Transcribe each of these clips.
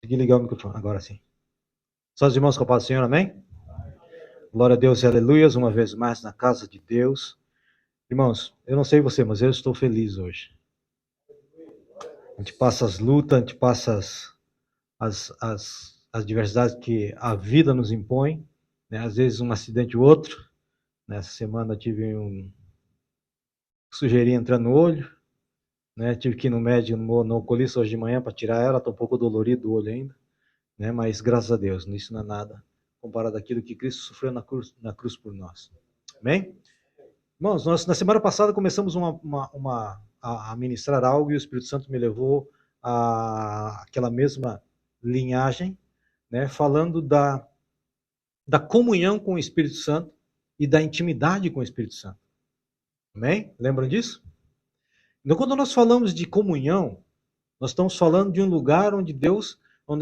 Consegui ligar o microfone, agora sim. Só os irmãos com a paz do Senhor, amém? Glória a Deus e aleluias, uma vez mais na casa de Deus. Irmãos, eu não sei você, mas eu estou feliz hoje. A gente passa as lutas, a gente passa as adversidades que a vida nos impõe, né? Às vezes um acidente ou outro. Nessa semana tive sujeirinha entrando no olho, né? Tive que ir no médico, no oculista hoje de manhã para tirar ela, estou um pouco dolorido do olho ainda, né? Mas graças a Deus, isso não é nada comparado àquilo que Cristo sofreu na cruz por nós. Amém? Irmãos, nós na semana passada começamos a ministrar algo e o Espírito Santo me levou àquela mesma linhagem, né? Falando da comunhão com o Espírito Santo e da intimidade com o Espírito Santo. Amém? Lembram disso? Então, quando nós falamos de comunhão, nós estamos falando de um lugar onde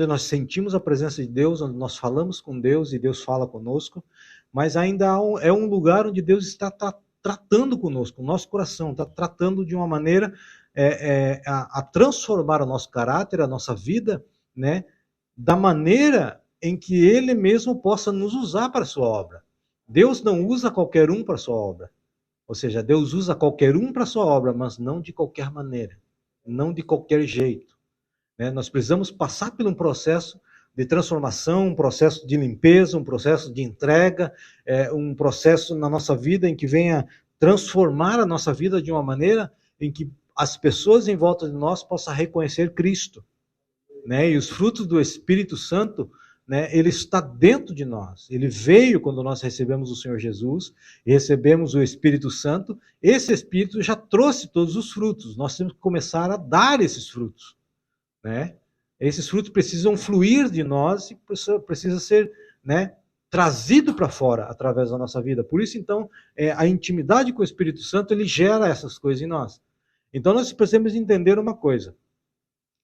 nós sentimos a presença de Deus, onde nós falamos com Deus e Deus fala conosco, mas ainda é um lugar onde Deus está tratando conosco, o nosso coração, está tratando de uma maneira a transformar o nosso caráter, a nossa vida, né, da maneira em que Ele mesmo possa nos usar para a sua obra. Deus não usa qualquer um para a sua obra. Ou seja, Deus usa qualquer um para a sua obra, mas não de qualquer maneira, não de qualquer jeito. Né? Nós precisamos passar por um processo de transformação, um processo de limpeza, um processo de entrega, um processo na nossa vida em que venha transformar a nossa vida de uma maneira em que as pessoas em volta de nós possam reconhecer Cristo. Né? E os frutos do Espírito Santo, né, ele está dentro de nós. Ele veio quando nós recebemos o Senhor Jesus, e recebemos o Espírito Santo. Esse Espírito já trouxe todos os frutos. Nós temos que começar a dar esses frutos. Né? Esses frutos precisam fluir de nós e precisa ser, né, trazido para fora através da nossa vida. Por isso, então, a intimidade com o Espírito Santo, ele gera essas coisas em nós. Então, nós precisamos entender uma coisa.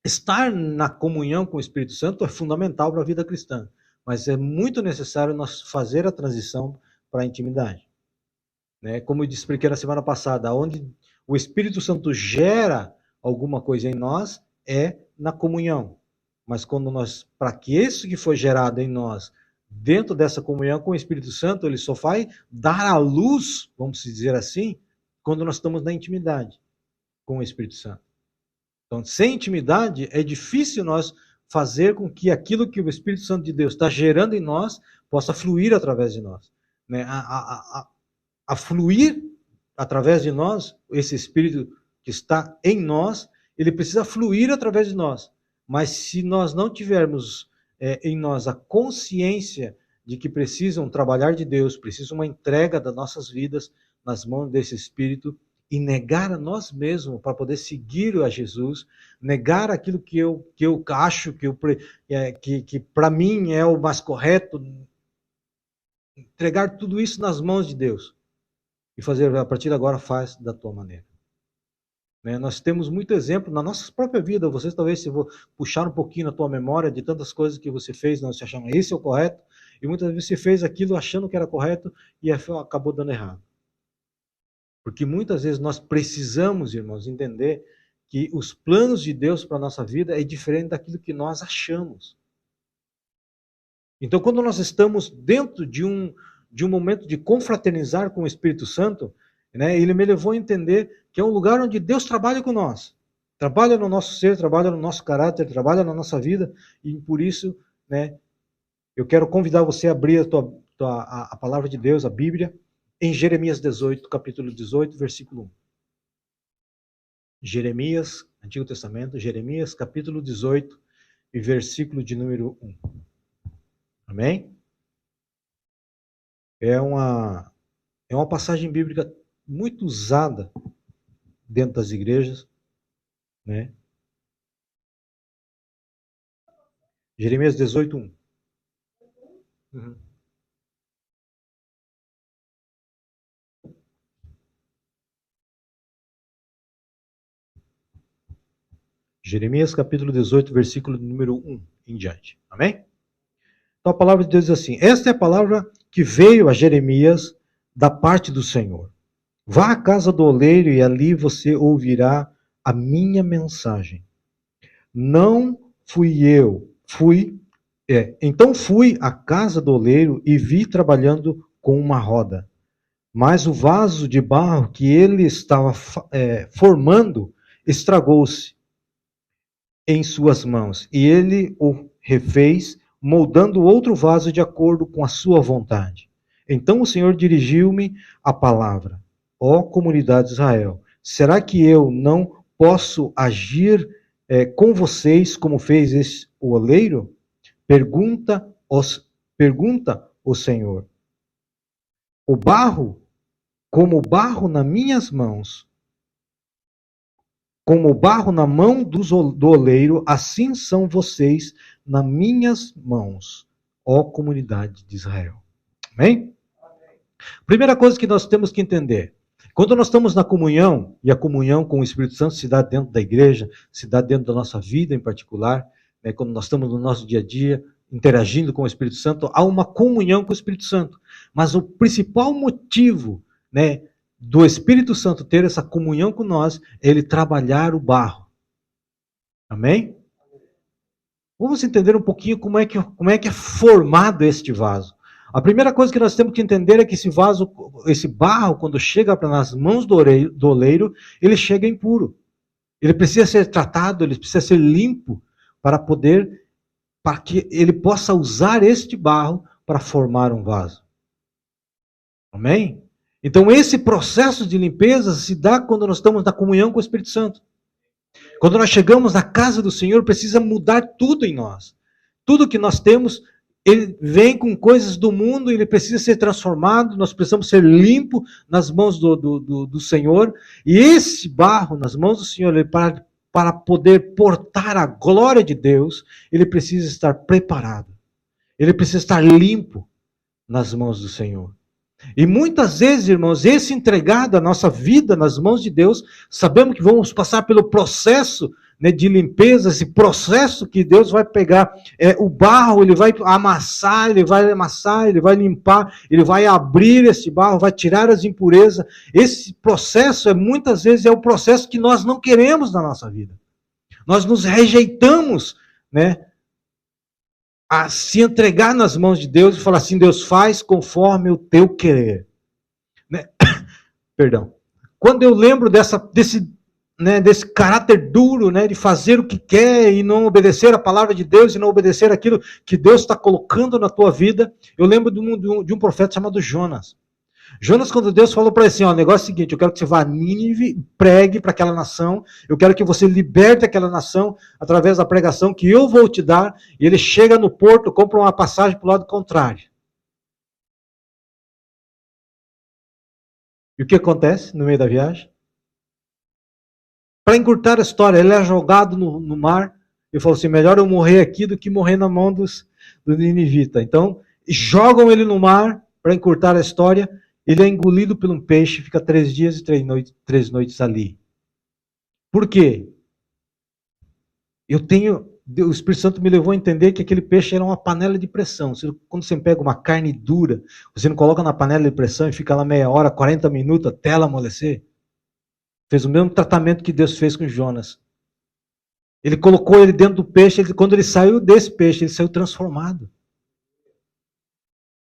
Estar na comunhão com o Espírito Santo é fundamental para a vida cristã, mas é muito necessário nós fazer a transição para a intimidade. Né? Como eu expliquei na semana passada, onde o Espírito Santo gera alguma coisa em nós é na comunhão. Mas para que isso que foi gerado em nós, dentro dessa comunhão com o Espírito Santo, ele só vai dar a luz, vamos dizer assim, quando nós estamos na intimidade com o Espírito Santo. Então, sem intimidade, é difícil nós fazer com que aquilo que o Espírito Santo de Deus está gerando em nós possa fluir através de nós. Né? A fluir através de nós, esse Espírito que está em nós, ele precisa fluir através de nós. Mas se nós não tivermos em nós a consciência de que precisam trabalhar de Deus, precisam uma entrega das nossas vidas nas mãos desse Espírito, e negar a nós mesmos para poder seguir a Jesus, negar aquilo que eu acho que para mim é o mais correto, entregar tudo isso nas mãos de Deus e fazer, a partir de agora, faz da tua maneira. Né? Nós temos muito exemplo na nossa própria vida. Vocês talvez, se vou puxar um pouquinho na tua memória de tantas coisas que você fez, não se achando esse é o correto, e muitas vezes você fez aquilo achando que era correto e acabou dando errado. Porque muitas vezes nós precisamos, irmãos, entender que os planos de Deus para a nossa vida é diferente daquilo que nós achamos. Então, quando nós estamos dentro de um momento de confraternizar com o Espírito Santo, né, ele me levou a entender que é um lugar onde Deus trabalha com nós. Trabalha no nosso ser, trabalha no nosso caráter, trabalha na nossa vida, e por isso, né, eu quero convidar você a abrir a palavra de Deus, a Bíblia, em Jeremias 18, capítulo 18, versículo 1. Jeremias, Antigo Testamento, Jeremias, capítulo 18, e versículo de número 1. Amém? É uma passagem bíblica muito usada dentro das igrejas, né? Jeremias 18, 1. Uhum. Jeremias capítulo 18, versículo número 1 em diante. Amém? Então a palavra de Deus diz assim: esta é a palavra que veio a Jeremias da parte do Senhor. Vá à casa do oleiro e ali você ouvirá a minha mensagem. Não fui eu, Então fui à casa do oleiro e vi trabalhando com uma roda. Mas o vaso de barro que ele estava formando estragou-se em suas mãos. E ele o refez, moldando outro vaso de acordo com a sua vontade. Então o Senhor dirigiu-me a palavra: Ó comunidade de Israel, será que eu não posso agir com vocês como fez o oleiro? Pergunta o Senhor. O barro, como o barro nas minhas mãos, como o barro na mão do oleiro, assim são vocês nas minhas mãos, ó comunidade de Israel. Amém? Primeira coisa que nós temos que entender: quando nós estamos na comunhão, e a comunhão com o Espírito Santo se dá dentro da igreja, se dá dentro da nossa vida em particular, né, quando nós estamos no nosso dia a dia, interagindo com o Espírito Santo, há uma comunhão com o Espírito Santo. Mas o principal motivo, né, do Espírito Santo ter essa comunhão com nós é ele trabalhar o barro. Amém? Vamos entender um pouquinho como é que é formado este vaso. A primeira coisa que nós temos que entender é que esse vaso, esse barro, quando chega nas mãos do oleiro, ele chega impuro. Ele precisa ser tratado, ele precisa ser limpo para que ele possa usar este barro para formar um vaso. Amém? Então esse processo de limpeza se dá quando nós estamos na comunhão com o Espírito Santo. Quando nós chegamos na casa do Senhor, precisa mudar tudo em nós. Tudo que nós temos, ele vem com coisas do mundo, ele precisa ser transformado, nós precisamos ser limpos nas mãos do Senhor. E esse barro nas mãos do Senhor, para poder portar a glória de Deus, ele precisa estar preparado. Ele precisa estar limpo nas mãos do Senhor. E muitas vezes, irmãos, esse entregar da nossa vida nas mãos de Deus, sabemos que vamos passar pelo processo, né, de limpeza, esse processo que Deus vai pegar o barro, ele vai amassar, ele vai limpar, ele vai abrir esse barro, vai tirar as impurezas. Esse processo muitas vezes é o processo que nós não queremos na nossa vida. Nós nos rejeitamos, né, a se entregar nas mãos de Deus e falar assim: Deus, faz conforme o teu querer. Né? Perdão. Quando eu lembro desse caráter duro, né, de fazer o que quer e não obedecer a palavra de Deus e não obedecer aquilo que Deus está colocando na tua vida, eu lembro de um profeta chamado Jonas. Jonas, quando Deus falou para ele assim: ó, o negócio é o seguinte, eu quero que você vá a Nínive, pregue para aquela nação, eu quero que você liberte aquela nação através da pregação que eu vou te dar. E ele chega no porto, compra uma passagem para o lado contrário. E o que acontece no meio da viagem? Para encurtar a história, ele é jogado no mar. Ele falou assim: melhor eu morrer aqui do que morrer na mão do ninivita. Então, jogam ele no mar, para encurtar a história. Ele é engolido por um peixe, fica 3 dias e 3 noites ali. Por quê? O Espírito Santo me levou a entender que aquele peixe era uma panela de pressão. Quando você pega uma carne dura, você não coloca na panela de pressão e fica lá meia hora, 40 minutos até ela amolecer? Fez o mesmo tratamento que Deus fez com Jonas. Ele colocou ele dentro do peixe, quando ele saiu desse peixe, ele saiu transformado.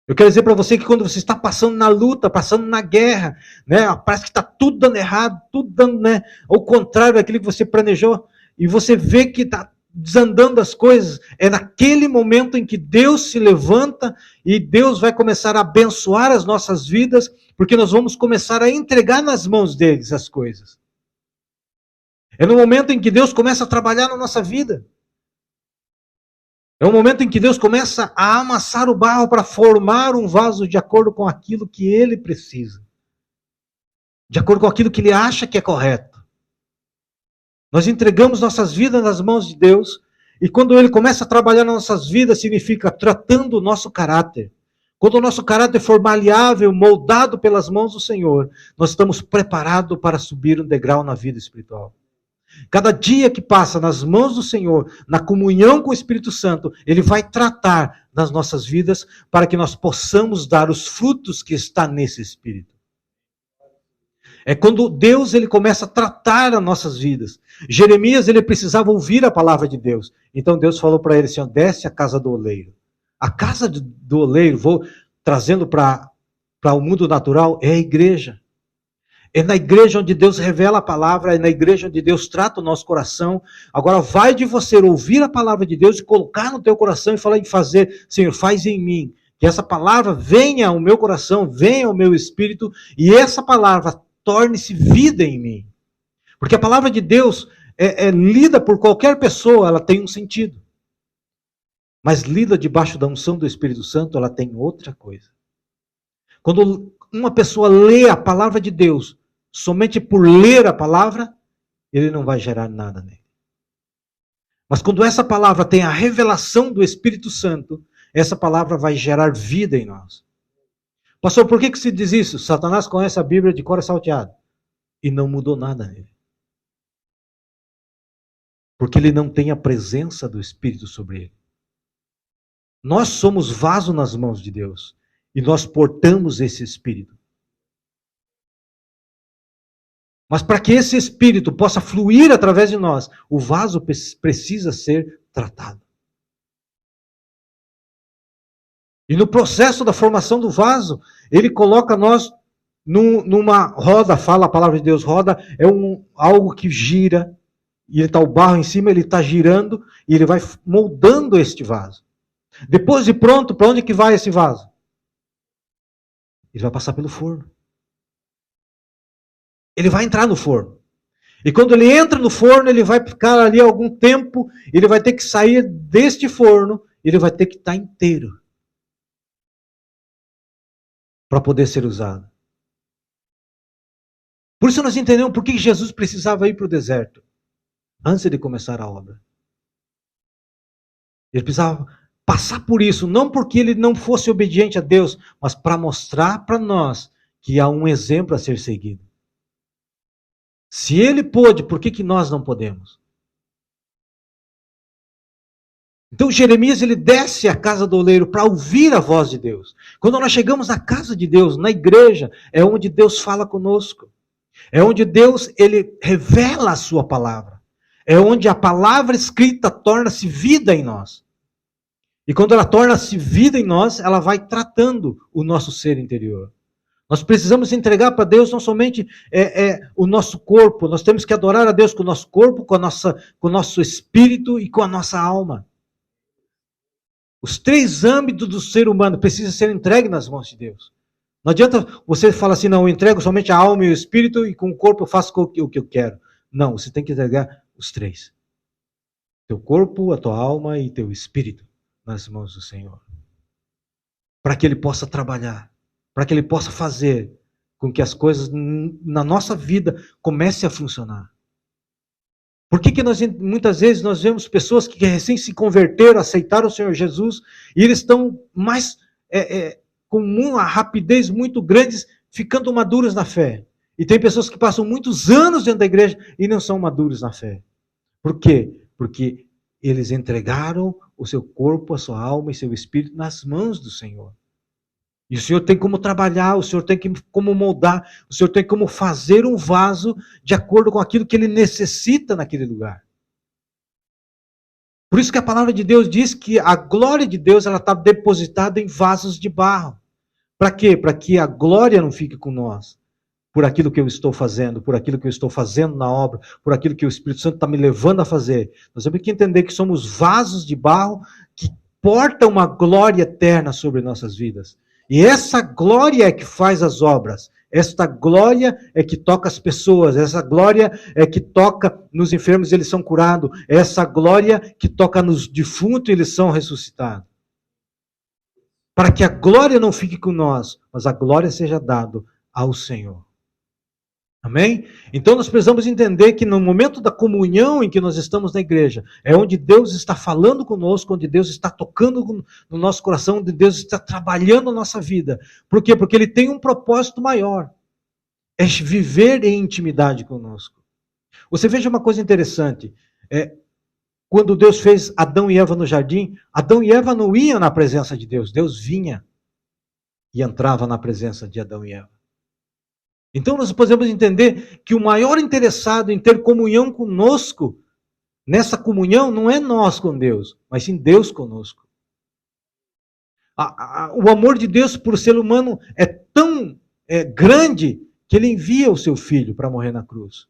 Eu quero dizer para você que quando você está passando na luta, passando na guerra, né, parece que está tudo dando errado, tudo dando, né, ao contrário daquilo que você planejou, e você vê que está desandando as coisas, é naquele momento em que Deus se levanta e Deus vai começar a abençoar as nossas vidas, porque nós vamos começar a entregar nas mãos deles as coisas. É no momento em que Deus começa a trabalhar na nossa vida. É o momento em que Deus começa a amassar o barro para formar um vaso de acordo com aquilo que Ele precisa. De acordo com aquilo que Ele acha que é correto. Nós entregamos nossas vidas nas mãos de Deus, e quando Ele começa a trabalhar nas nossas vidas, significa tratando o nosso caráter. Quando o nosso caráter for maleável, moldado pelas mãos do Senhor, nós estamos preparados para subir um degrau na vida espiritual. Cada dia que passa nas mãos do Senhor, na comunhão com o Espírito Santo, Ele vai tratar nas nossas vidas para que nós possamos dar os frutos que está nesse Espírito. É quando Deus ele começa a tratar as nossas vidas. Jeremias ele precisava ouvir a palavra de Deus. Então Deus falou para ele assim, ó, desce à casa do oleiro. A casa do oleiro, vou trazendo para o mundo natural, é a igreja. É na igreja onde Deus revela a palavra, é na igreja onde Deus trata o nosso coração. Agora vai de você ouvir a palavra de Deus e colocar no teu coração e falar em fazer, Senhor, faz em mim. Que essa palavra venha ao meu coração, venha ao meu espírito e essa palavra torne-se vida em mim. Porque a palavra de Deus é lida por qualquer pessoa, ela tem um sentido. Mas lida debaixo da unção do Espírito Santo, ela tem outra coisa. Quando uma pessoa lê a palavra de Deus, somente por ler a palavra, ele não vai gerar nada nele. Mas quando essa palavra tem a revelação do Espírito Santo, essa palavra vai gerar vida em nós. Pastor, por que se diz isso? Satanás conhece a Bíblia de cor salteado. E não mudou nada nele. Porque ele não tem a presença do Espírito sobre ele. Nós somos vaso nas mãos de Deus. E nós portamos esse Espírito. Mas para que esse Espírito possa fluir através de nós, o vaso precisa ser tratado. E no processo da formação do vaso, ele coloca nós numa roda, fala a palavra de Deus, roda é algo que gira, e está o barro em cima, ele está girando, e ele vai moldando este vaso. Depois de pronto, para onde que vai esse vaso? Ele vai passar pelo forno. Ele vai entrar no forno. E quando ele entra no forno, ele vai ficar ali algum tempo, ele vai ter que sair deste forno, ele vai ter que estar inteiro para poder ser usado. Por isso nós entendemos por que Jesus precisava ir para o deserto antes de começar a obra. Ele precisava passar por isso, não porque ele não fosse obediente a Deus, mas para mostrar para nós que há um exemplo a ser seguido. Se ele pôde, por que nós não podemos? Então Jeremias ele desce à casa do oleiro para ouvir a voz de Deus. Quando nós chegamos na casa de Deus, na igreja, é onde Deus fala conosco. É onde Deus ele revela a sua palavra. É onde a palavra escrita torna-se vida em nós. E quando ela torna-se vida em nós, ela vai tratando o nosso ser interior. Nós precisamos entregar para Deus não somente o nosso corpo, nós temos que adorar a Deus com o nosso corpo, com o nosso espírito e com a nossa alma. Os três âmbitos do ser humano precisam ser entregues nas mãos de Deus. Não adianta você falar assim, não, eu entrego somente a alma e o espírito e com o corpo eu faço o que eu quero. Não, você tem que entregar os três. Teu corpo, a tua alma e teu espírito nas mãos do Senhor. Para que Ele possa trabalhar. Para que Ele possa fazer com que as coisas na nossa vida comecem a funcionar. Por que muitas vezes nós vemos pessoas que recém se converteram, aceitaram o Senhor Jesus, e eles estão mais com uma rapidez muito grande, ficando maduros na fé. E tem pessoas que passam muitos anos dentro da igreja e não são maduros na fé. Por quê? Porque eles entregaram o seu corpo, a sua alma e seu espírito nas mãos do Senhor. E o Senhor tem como trabalhar, o Senhor tem como moldar, o Senhor tem como fazer um vaso de acordo com aquilo que Ele necessita naquele lugar. Por isso que a palavra de Deus diz que a glória de Deus ela está depositada em vasos de barro. Para quê? Para que a glória não fique com nós. Por aquilo que eu estou fazendo, por aquilo que eu estou fazendo na obra, por aquilo que o Espírito Santo está me levando a fazer. Nós temos que entender que somos vasos de barro que portam uma glória eterna sobre nossas vidas. E essa glória é que faz as obras. Esta glória é que toca as pessoas. Essa glória é que toca nos enfermos e eles são curados. Essa glória que toca nos defuntos e eles são ressuscitados. Para que a glória não fique com nós, mas a glória seja dada ao Senhor. Amém? Então nós precisamos entender que no momento da comunhão em que nós estamos na igreja, é onde Deus está falando conosco, onde Deus está tocando no nosso coração, onde Deus está trabalhando a nossa vida. Por quê? Porque Ele tem um propósito maior. É viver em intimidade conosco. Você veja uma coisa interessante. Quando Deus fez Adão e Eva no jardim, Adão e Eva não iam na presença de Deus. Deus vinha e entrava na presença de Adão e Eva. Então nós podemos entender que o maior interessado em ter comunhão conosco, nessa comunhão, não é nós com Deus, mas sim Deus conosco. O amor de Deus por ser humano é tão grande que ele envia o seu filho para morrer na cruz,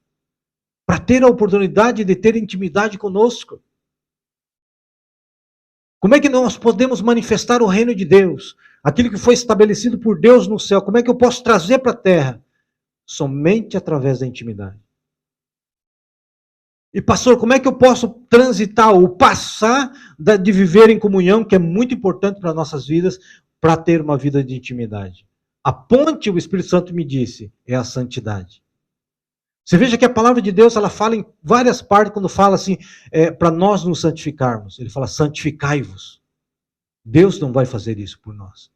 para ter a oportunidade de ter intimidade conosco. Como é que nós podemos manifestar o reino de Deus? Aquilo que foi estabelecido por Deus no céu, como é que eu posso trazer para a terra? Somente através da intimidade. E pastor, como é que eu posso transitar ou passar de viver em comunhão, que é muito importante para nossas vidas, para ter uma vida de intimidade? A ponte, o Espírito Santo me disse, é a santidade. Você veja que a palavra de Deus, ela fala em várias partes, quando fala assim, para nós nos santificarmos. Ele fala, santificai-vos. Deus não vai fazer isso por nós.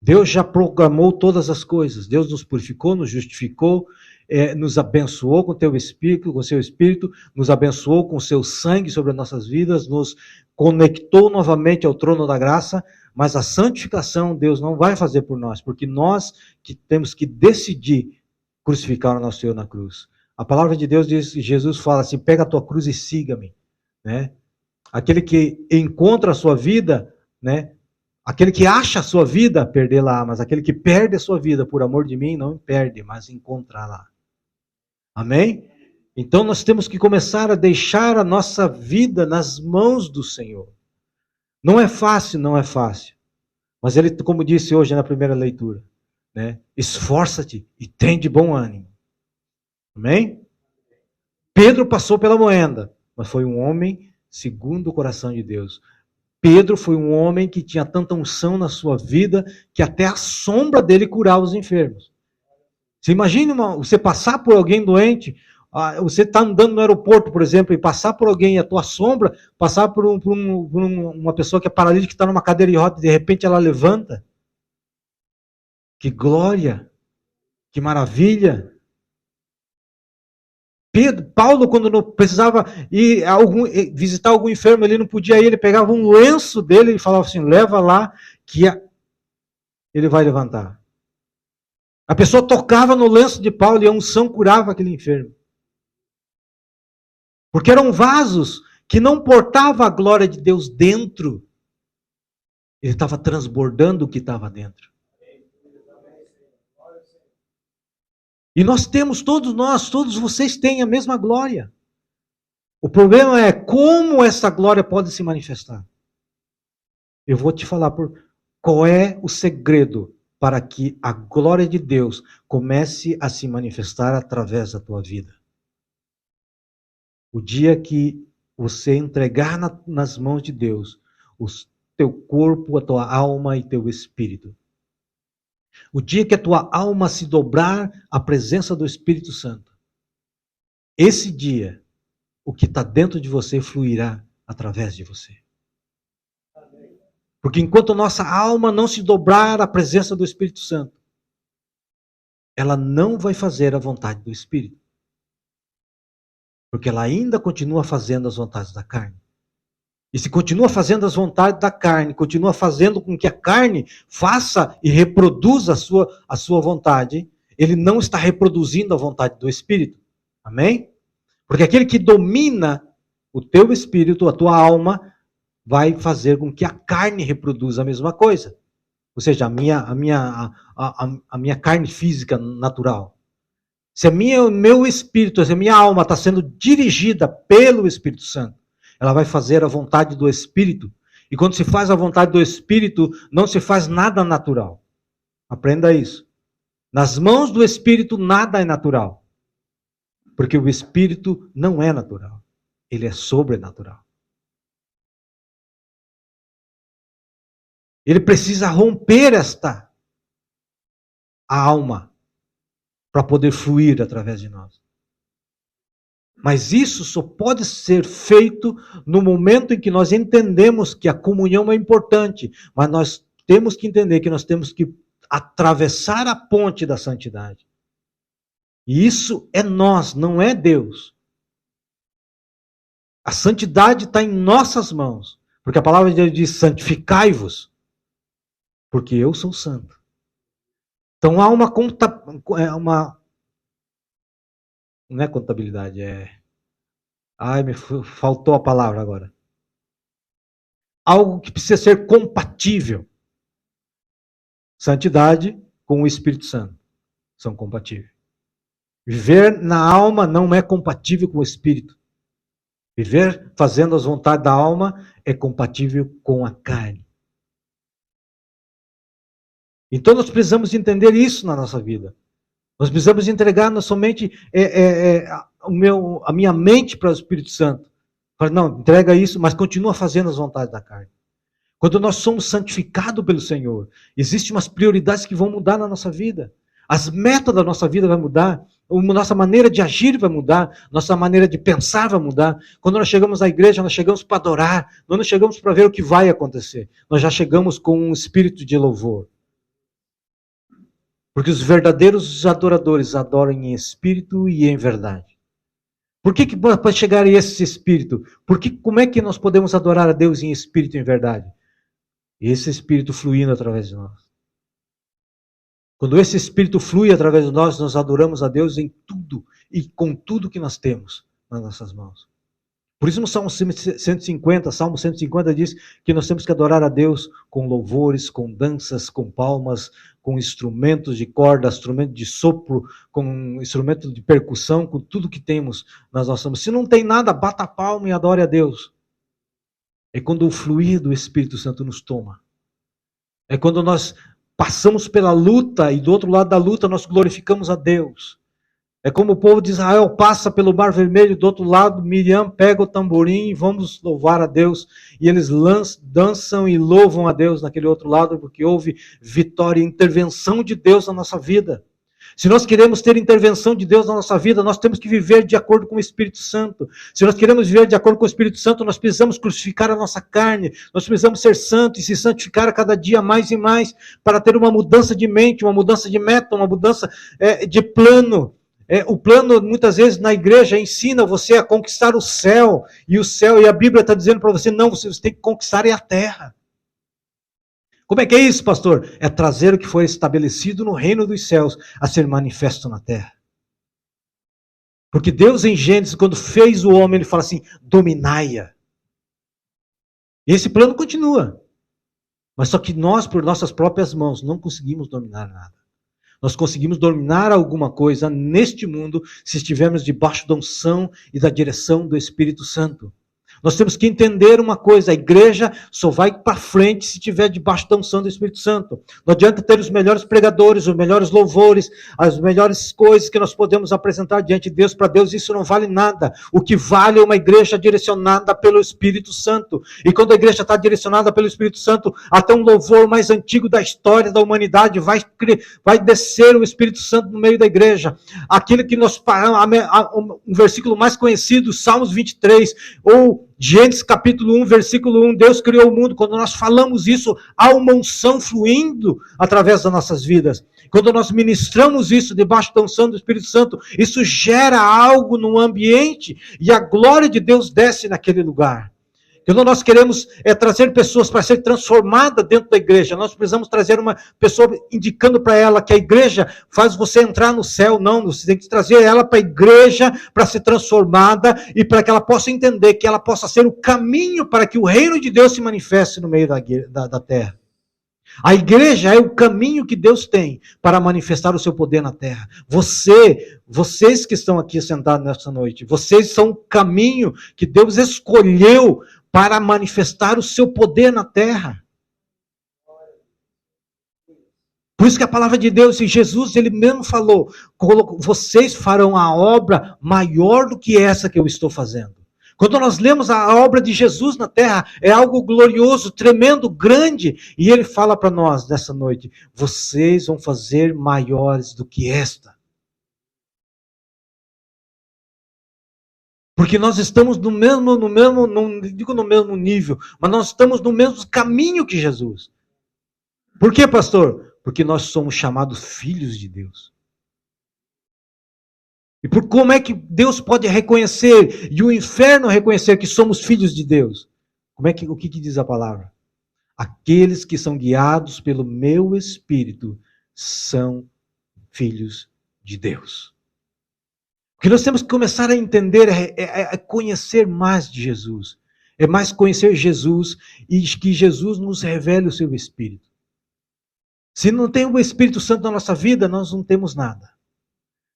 Deus já programou todas as coisas. Deus nos purificou, nos justificou, nos abençoou com teu Espírito, com seu Espírito, nos abençoou com seu sangue sobre as nossas vidas, nos conectou novamente ao trono da graça, mas a santificação Deus não vai fazer por nós, porque nós que temos que decidir crucificar o nosso Senhor na cruz. A palavra de Deus diz, Jesus fala assim, pega a tua cruz e siga-me, né? Aquele que encontra a sua vida, né? Aquele que acha a sua vida, perdê-la, mas aquele que perde a sua vida por amor de mim, não perde, mas encontrá-la. Amém? Então nós temos que começar a deixar a nossa vida nas mãos do Senhor. Não é fácil, não é fácil. Mas ele, como disse hoje na primeira leitura, né? Esforça-te e tem de bom ânimo. Amém? Pedro passou pela moenda, mas foi um homem segundo o coração de Deus. Pedro foi um homem que tinha tanta unção na sua vida que até a sombra dele curava os enfermos. Você imagina você passar por alguém doente, você está andando no aeroporto, por exemplo, e passar por alguém e a tua sombra, passar por uma pessoa que é paralítica, que está numa cadeira de roda e de repente ela levanta. Que glória! Que maravilha! Paulo, quando não precisava ir visitar algum enfermo, ele não podia ir, ele pegava um lenço dele e falava assim, leva lá que ele vai levantar. A pessoa tocava no lenço de Paulo e a unção curava aquele enfermo. Porque eram vasos que não portavam a glória de Deus dentro. Ele estava transbordando o que estava dentro. E nós temos, todos vocês têm a mesma glória. O problema é como essa glória pode se manifestar. Eu vou te falar qual é o segredo para que a glória de Deus comece a se manifestar através da tua vida. O dia que você entregar nas mãos de Deus o teu corpo, a tua alma e teu espírito. O dia que a tua alma se dobrar à presença do Espírito Santo. Esse dia, o que está dentro de você fluirá através de você. Porque enquanto nossa alma não se dobrar à presença do Espírito Santo, ela não vai fazer a vontade do Espírito. Porque ela ainda continua fazendo as vontades da carne. E se continua fazendo as vontades da carne, continua fazendo com que a carne faça e reproduza a sua vontade, ele não está reproduzindo a vontade do Espírito. Amém? Porque aquele que domina o teu espírito, a tua alma, vai fazer com que a carne reproduza a mesma coisa. Ou seja, a minha carne física natural. Se o meu espírito, se a minha alma está sendo dirigida pelo Espírito Santo, ela vai fazer a vontade do Espírito. E quando se faz a vontade do Espírito, não se faz nada natural. Aprenda isso. Nas mãos do Espírito, nada é natural. Porque o Espírito não é natural. Ele é sobrenatural. Ele precisa romper a alma para poder fluir através de nós. Mas isso só pode ser feito no momento em que nós entendemos que a comunhão é importante, mas nós temos que entender que nós temos que atravessar a ponte da santidade. E isso é nós, não é Deus. A santidade está em nossas mãos, porque a palavra de Deus diz: santificai-vos, porque eu sou santo. Então há não é contabilidade, ai, faltou a palavra agora. Algo que precisa ser compatível. Santidade com o Espírito Santo são compatíveis. Viver na alma não é compatível com o Espírito. Viver fazendo as vontades da alma é compatível com a carne. Então nós precisamos entender isso na nossa vida. Nós precisamos entregar somente a minha mente para o Espírito Santo. Fala, não, entrega isso, mas continua fazendo as vontades da carne. Quando nós somos santificados pelo Senhor, existem umas prioridades que vão mudar na nossa vida. As metas da nossa vida vão mudar, a nossa maneira de agir vai mudar, nossa maneira de pensar vai mudar. Quando nós chegamos à igreja, nós chegamos para adorar, nós não chegamos para ver o que vai acontecer. Nós já chegamos com um espírito de louvor. Porque os verdadeiros adoradores adoram em espírito e em verdade. Por que para chegar a esse espírito? Como é que nós podemos adorar a Deus em espírito e em verdade? Esse espírito fluindo através de nós. Quando esse espírito flui através de nós, nós adoramos a Deus em tudo e com tudo que nós temos nas nossas mãos. Por isso no Salmo 150 diz que nós temos que adorar a Deus com louvores, com danças, com palmas, com instrumentos de corda, instrumento de sopro, com instrumento de percussão, com tudo que temos nas nossas mãos. Se não tem nada, bata a palma e adore a Deus. É quando o fluir do Espírito Santo nos toma. É quando nós passamos pela luta e do outro lado da luta nós glorificamos a Deus. É como o povo de Israel passa pelo Mar Vermelho, do outro lado Miriam pega o tamborim e vamos louvar a Deus. E eles dançam e louvam a Deus naquele outro lado, porque houve vitória e intervenção de Deus na nossa vida. Se nós queremos ter intervenção de Deus na nossa vida, nós temos que viver de acordo com o Espírito Santo. Se nós queremos viver de acordo com o Espírito Santo, nós precisamos crucificar a nossa carne, nós precisamos ser santos e se santificar a cada dia mais e mais, para ter uma mudança de mente, uma mudança de meta, uma mudança de plano. O plano, muitas vezes, na igreja, ensina você a conquistar o céu, e a Bíblia está dizendo para você, não, você tem que conquistar a terra. Como é que é isso, pastor? É trazer o que foi estabelecido no reino dos céus a ser manifesto na terra. Porque Deus em Gênesis, quando fez o homem, ele fala assim, dominai-a. E esse plano continua. Mas só que nós, por nossas próprias mãos, não conseguimos dominar nada. Nós conseguimos dominar alguma coisa neste mundo se estivermos debaixo da unção e da direção do Espírito Santo. Nós temos que entender uma coisa, a igreja só vai para frente se estiver debaixo da unção do Espírito Santo. Não adianta ter os melhores pregadores, os melhores louvores, as melhores coisas que nós podemos apresentar diante de Deus. Para Deus isso não vale nada. O que vale é uma igreja direcionada pelo Espírito Santo. E quando a igreja está direcionada pelo Espírito Santo, até um louvor mais antigo da história da humanidade vai descer o Espírito Santo no meio da igreja. Aquilo que nós um versículo mais conhecido, Salmos 23, ou Gênesis capítulo 1, versículo 1, Deus criou o mundo. Quando nós falamos isso, há uma unção fluindo através das nossas vidas. Quando nós ministramos isso debaixo da unção do Espírito Santo, isso gera algo no ambiente e a glória de Deus desce naquele lugar. Quando nós queremos trazer pessoas para ser transformadas dentro da igreja, nós precisamos trazer uma pessoa indicando para ela que a igreja faz você entrar no céu. Não, você tem que trazer ela para a igreja para ser transformada e para que ela possa entender que ela possa ser o caminho para que o reino de Deus se manifeste no meio da terra. A igreja é o caminho que Deus tem para manifestar o seu poder na terra. Vocês que estão aqui sentados nesta noite, vocês são o caminho que Deus escolheu para manifestar o seu poder na terra. Por isso que a palavra de Deus, e Jesus, ele mesmo falou, vocês farão a obra maior do que essa que eu estou fazendo. Quando nós lemos a obra de Jesus na terra, é algo glorioso, tremendo, grande, e ele fala para nós nessa noite, vocês vão fazer maiores do que esta. Porque nós estamos não digo no mesmo nível, mas nós estamos no mesmo caminho que Jesus. Por quê, pastor? Porque nós somos chamados filhos de Deus. E por como é que Deus pode reconhecer e o inferno reconhecer que somos filhos de Deus? O que diz a palavra? Aqueles que são guiados pelo meu Espírito são filhos de Deus. O que nós temos que começar a entender é conhecer mais de Jesus. É mais conhecer Jesus e que Jesus nos revele o seu Espírito. Se não tem o Espírito Santo na nossa vida, nós não temos nada.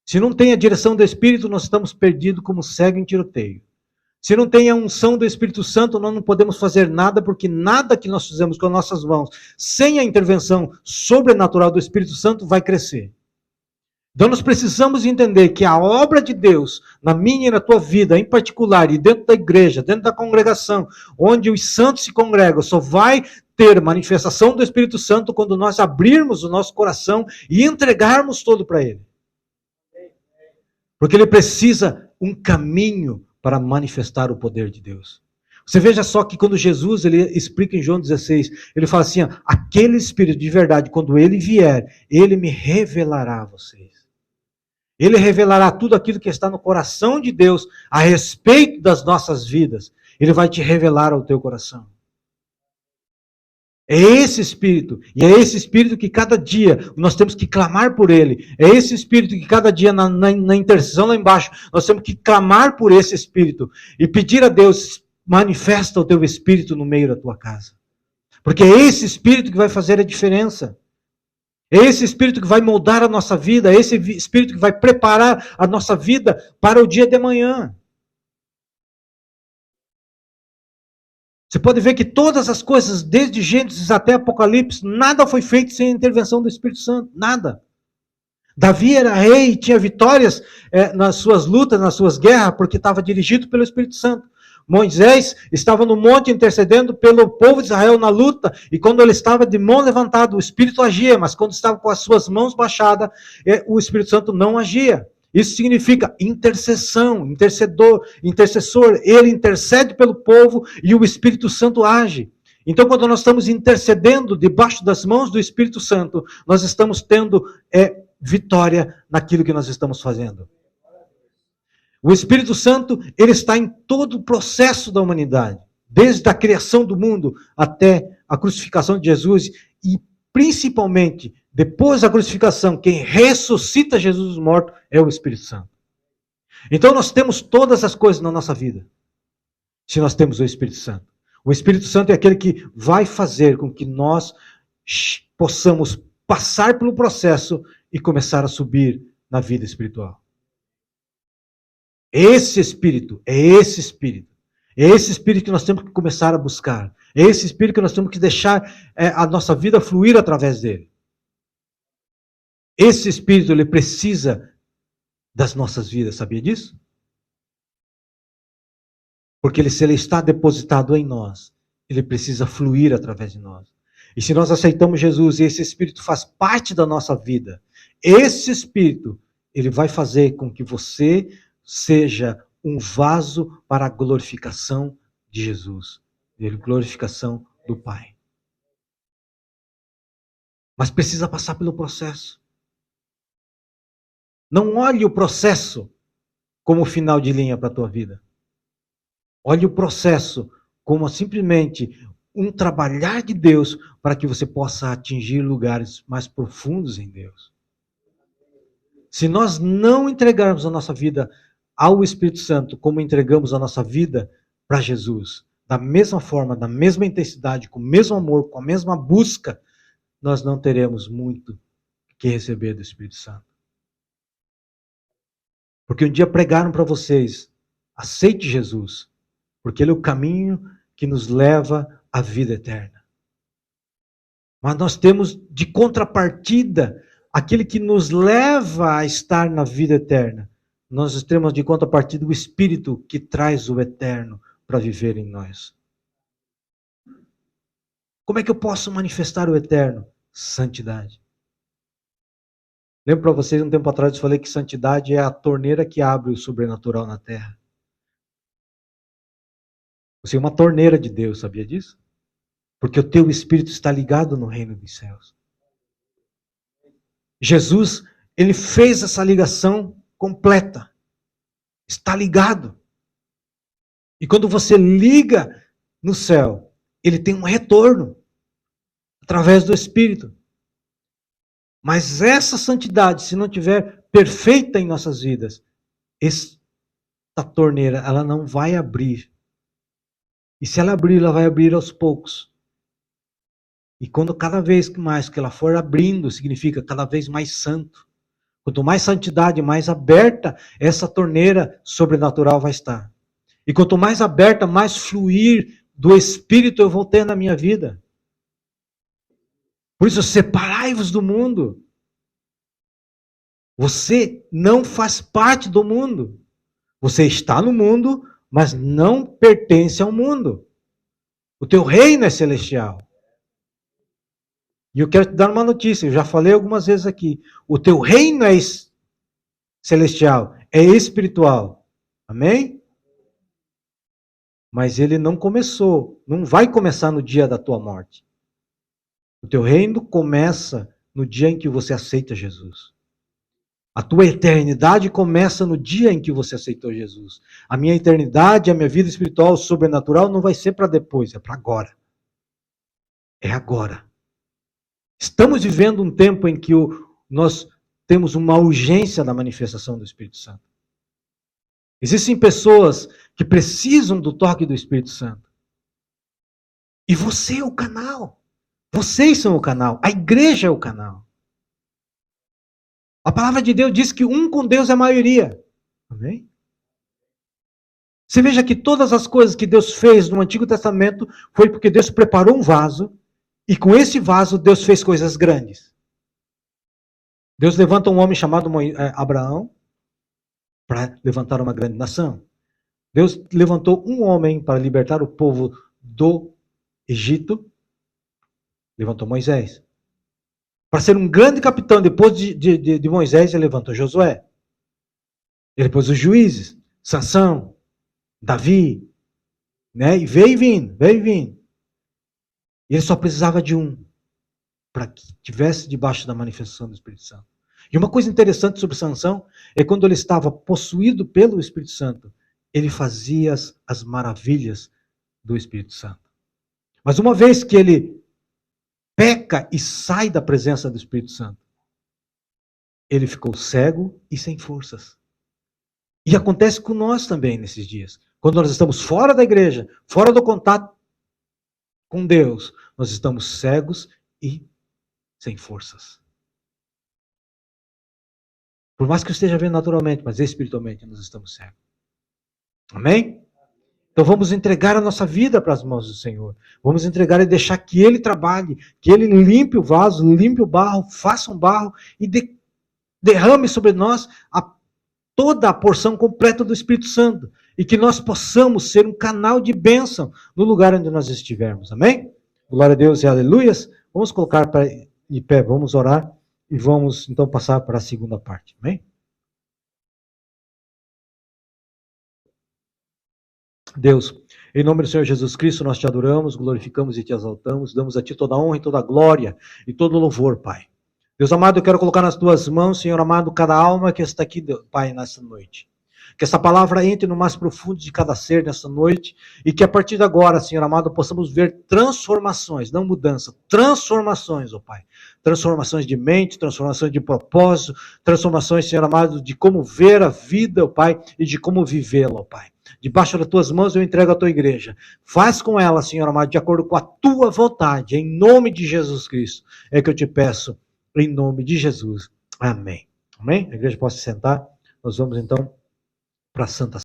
Se não tem a direção do Espírito, nós estamos perdidos como cego em tiroteio. Se não tem a unção do Espírito Santo, nós não podemos fazer nada, porque nada que nós fizemos com as nossas mãos, sem a intervenção sobrenatural do Espírito Santo, vai crescer. Então nós precisamos entender que a obra de Deus, na minha e na tua vida, em particular, e dentro da igreja, dentro da congregação, onde os santos se congregam, só vai ter manifestação do Espírito Santo quando nós abrirmos o nosso coração e entregarmos todo para Ele. Porque Ele precisa um caminho para manifestar o poder de Deus. Você veja só que quando Jesus, ele explica em João 16, ele fala assim, aquele Espírito de verdade, quando Ele vier, Ele me revelará a vocês. Ele revelará tudo aquilo que está no coração de Deus a respeito das nossas vidas. Ele vai te revelar ao teu coração. É esse Espírito, e é esse Espírito que cada dia nós temos que clamar por Ele. É esse Espírito que cada dia na intercessão lá embaixo, nós temos que clamar por esse Espírito e pedir a Deus, manifesta o teu Espírito no meio da tua casa. Porque é esse Espírito que vai fazer a diferença. É esse Espírito que vai moldar a nossa vida, é esse Espírito que vai preparar a nossa vida para o dia de amanhã. Você pode ver que todas as coisas, desde Gênesis até Apocalipse, nada foi feito sem a intervenção do Espírito Santo, nada. Davi era rei e tinha vitórias nas suas lutas, nas suas guerras, porque estava dirigido pelo Espírito Santo. Moisés estava no monte intercedendo pelo povo de Israel na luta, e quando ele estava de mão levantada, o Espírito agia, mas quando estava com as suas mãos baixadas, o Espírito Santo não agia. Isso significa intercessão, intercessor. Ele intercede pelo povo e o Espírito Santo age. Então, quando nós estamos intercedendo debaixo das mãos do Espírito Santo, nós estamos tendo vitória naquilo que nós estamos fazendo. O Espírito Santo, ele está em todo o processo da humanidade, desde a criação do mundo até a crucificação de Jesus e principalmente depois da crucificação, quem ressuscita Jesus dos mortos é o Espírito Santo. Então nós temos todas as coisas na nossa vida, se nós temos o Espírito Santo. O Espírito Santo é aquele que vai fazer com que nós possamos passar pelo processo e começar a subir na vida espiritual. Esse Espírito, é esse Espírito. É esse Espírito que nós temos que começar a buscar. É esse Espírito que nós temos que deixar a nossa vida fluir através dele. Esse Espírito, ele precisa das nossas vidas, sabia disso? Porque se ele está depositado em nós, ele precisa fluir através de nós. E se nós aceitamos Jesus e esse Espírito faz parte da nossa vida, esse Espírito, ele vai fazer com que você seja um vaso para a glorificação de Jesus, a glorificação do Pai. Mas precisa passar pelo processo. Não olhe o processo como final de linha para a tua vida. Olhe o processo como simplesmente um trabalhar de Deus para que você possa atingir lugares mais profundos em Deus. Se nós não entregarmos a nossa vida ao Espírito Santo como entregamos a nossa vida para Jesus, da mesma forma, da mesma intensidade, com o mesmo amor, com a mesma busca, nós não teremos muito que receber do Espírito Santo. Porque um dia pregaram para vocês, aceite Jesus, porque Ele é o caminho que nos leva à vida eterna. Mas nós temos de contrapartida aquele que nos leva a estar na vida eterna. Nós temos de contrapartida o Espírito que traz o eterno para viver em nós. Como é que eu posso manifestar o eterno? Santidade. Lembro para vocês, um tempo atrás eu falei que santidade é a torneira que abre o sobrenatural na terra. Você é uma torneira de Deus, sabia disso? Porque o teu espírito está ligado no reino dos céus. Jesus, ele fez essa ligação completa. Está ligado. E quando você liga no céu, ele tem um retorno através do Espírito. Mas essa santidade, se não tiver perfeita em nossas vidas, esta torneira, ela não vai abrir. E se ela abrir, ela vai abrir aos poucos. E quando cada vez mais que ela for abrindo, significa cada vez mais santo. Quanto mais santidade, mais aberta essa torneira sobrenatural vai estar. E quanto mais aberta, mais fluir do Espírito eu vou ter na minha vida. Por isso, separai-vos do mundo. Você não faz parte do mundo. Você está no mundo, mas não pertence ao mundo. O teu reino é celestial. E eu quero te dar uma notícia, eu já falei algumas vezes aqui. O teu reino é celestial, é espiritual. Amém? Mas ele não começou, não vai começar no dia da tua morte. O teu reino começa no dia em que você aceita Jesus. A tua eternidade começa no dia em que você aceitou Jesus. A minha eternidade, a minha vida espiritual, sobrenatural, não vai ser para depois, é para agora. É agora. Estamos vivendo um tempo em que nós temos uma urgência da manifestação do Espírito Santo. Existem pessoas que precisam do toque do Espírito Santo. E você é o canal. Vocês são o canal. A igreja é o canal. A palavra de Deus diz que um com Deus é a maioria. Amém? Você veja que todas as coisas que Deus fez no Antigo Testamento foi porque Deus preparou um vaso e com esse vaso Deus fez coisas grandes. Deus levanta um homem chamado Abraão para levantar uma grande nação. Deus levantou um homem para libertar o povo do Egito. Levantou Moisés. Para ser um grande capitão, depois de Moisés, ele levantou Josué. Ele pôs os juízes, Sansão, Davi, né? E veio vindo. E ele só precisava de um, para que estivesse debaixo da manifestação do Espírito Santo. E uma coisa interessante sobre Sansão é quando ele estava possuído pelo Espírito Santo, ele fazia as maravilhas do Espírito Santo. Mas uma vez que ele peca e sai da presença do Espírito Santo, ele ficou cego e sem forças. E acontece com nós também nesses dias. Quando nós estamos fora da igreja, fora do contato com Deus, nós estamos cegos e sem forças. Por mais que eu esteja vendo naturalmente, mas espiritualmente nós estamos cegos. Amém? Então vamos entregar a nossa vida para as mãos do Senhor. Vamos entregar e deixar que Ele trabalhe, que Ele limpe o vaso, limpe o barro, faça um barro e derrame sobre nós toda a porção completa do Espírito Santo. E que nós possamos ser um canal de bênção no lugar onde nós estivermos. Amém? Glória a Deus e aleluias. Vamos colocar de pé, vamos orar e vamos então passar para a segunda parte. Amém? Deus, em nome do Senhor Jesus Cristo, nós te adoramos, glorificamos e te exaltamos, damos a ti toda a honra e toda a glória e todo o louvor, Pai. Deus amado, eu quero colocar nas tuas mãos, Senhor amado, cada alma que está aqui, Pai, nessa noite. Que essa palavra entre no mais profundo de cada ser nessa noite e que a partir de agora, Senhor amado, possamos ver transformações, não mudança, transformações, ó Pai. Transformações de mente, transformações de propósito, transformações, Senhor amado, de como ver a vida, ó Pai, e de como vivê-la, ó Pai. Debaixo das tuas mãos eu entrego a tua igreja. Faz com ela, Senhor amado, de acordo com a tua vontade, em nome de Jesus Cristo. É que eu te peço, em nome de Jesus. Amém. Amém? A igreja pode se sentar. Nós vamos então para a Santa